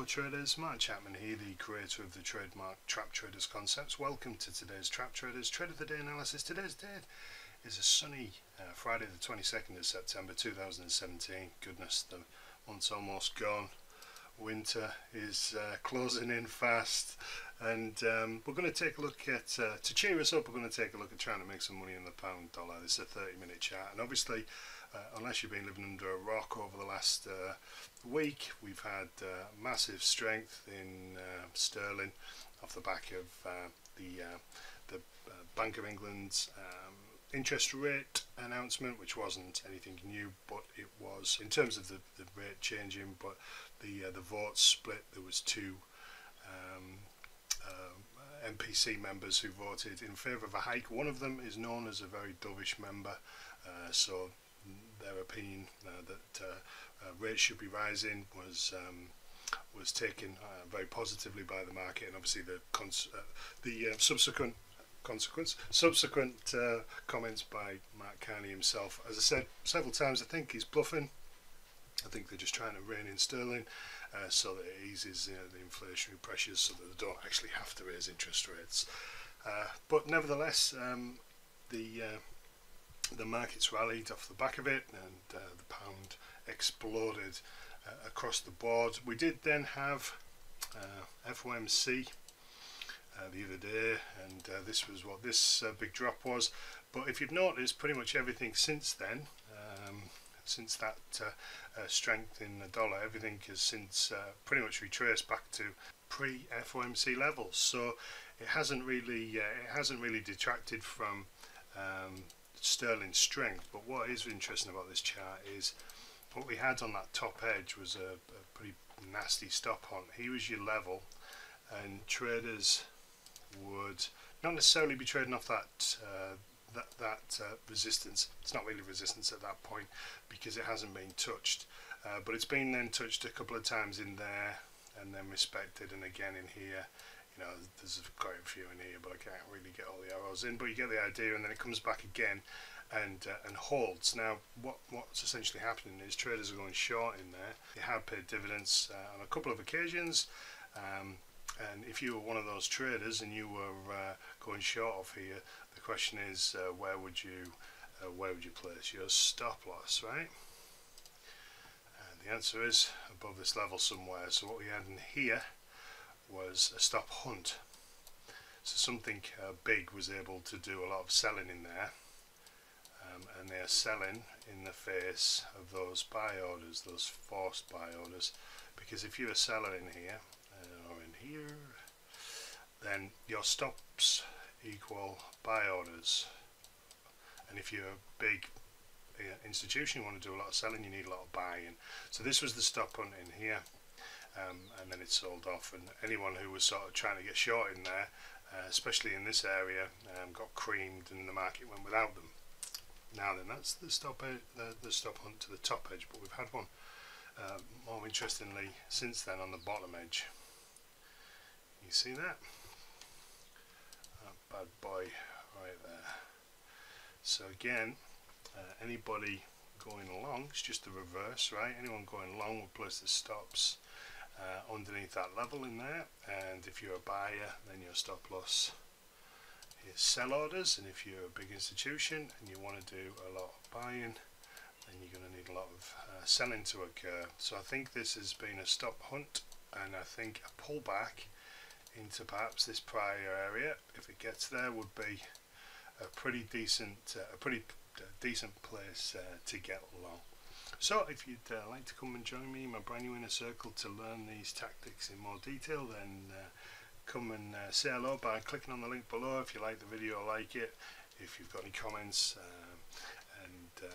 traders, Mark Chapman here, the creator of the trademark Trap Traders concepts. Welcome to today's Trap Traders Trade of the Day analysis. Today's date is a sunny Friday the 22nd of September 2017. Goodness, the month's almost gone. Winter is closing in fast, and we're going to take a look at, to cheer us up, we're going to take a look at trying to make some money in the pound dollar. This is a 30-minute chart, and obviously unless you've been living under a rock over the last week, we've had massive strength in sterling off the back of the Bank of England's interest rate announcement, which wasn't anything new, but it was in terms of the rate changing, but the votes split. There was two MPC members who voted in favour of a hike. One of them is known as a very dovish member, so their opinion that rates should be rising was taken very positively by the market, and obviously the subsequent comments by Mark Carney himself. As I said several times, I think he's bluffing. I think they're just trying to rein in sterling so that it eases the inflationary pressures, so that they don't actually have to raise interest rates. But nevertheless, the markets rallied off the back of it, and the pound exploded across the board. We did then have FOMC the other day, and this was what this big drop was. But if you've noticed, pretty much everything since then, since that strength in the dollar, everything has since pretty much retraced back to pre-FOMC levels. So it hasn't really detracted from sterling strength. But what is interesting about this chart is what we had on that top edge was a pretty nasty stop hunt. Here was your level, and traders would not necessarily be trading off that resistance. It's not really resistance at that point because it hasn't been touched, but it's been then touched a couple of times in there and then respected, and again in here. There's quite a few in here, but I can't really get all the arrows in, but you get the idea. And then it comes back again and holds. Now what's essentially happening is traders are going short in there. They have paid dividends on a couple of occasions, and if you were one of those traders and you were going short off here, the question is where would you place your stop loss, right? And the answer is above this level somewhere. So what we had in here was a stop hunt. So something big was able to do a lot of selling in there, and they are selling in the face of those buy orders, those forced buy orders, because if you're a seller in here or in here, then your stops equal buy orders, and if you're a big institution, you want to do a lot of selling, you need a lot of buying. So this was the stop hunt in here. And then it sold off, and anyone who was sort of trying to get short in there, especially in this area, got creamed, and the market went without them. Now then, that's the stop hunt to the top edge, but we've had one more interestingly since then on the bottom edge. You see that? Bad boy right there. So again, anybody going long, it's just the reverse, right? Anyone going long will place the stops underneath that level in there, and if you're a buyer, then your stop loss is sell orders, and if you're a big institution and you want to do a lot of buying, then you're going to need a lot of selling to occur. So I think this has been a stop hunt, and I think a pullback into perhaps this prior area, if it gets there, would be a pretty decent place to get long. So if you'd like to come and join me in my brand new inner circle to learn these tactics in more detail, then come and say hello by clicking on the link below. If you like the video, like it. If you've got any comments, and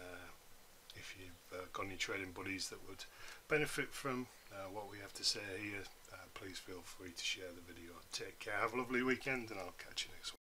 if you've got any trading buddies that would benefit from what we have to say here, please feel free to share the video. Take care, have a lovely weekend, and I'll catch you next week.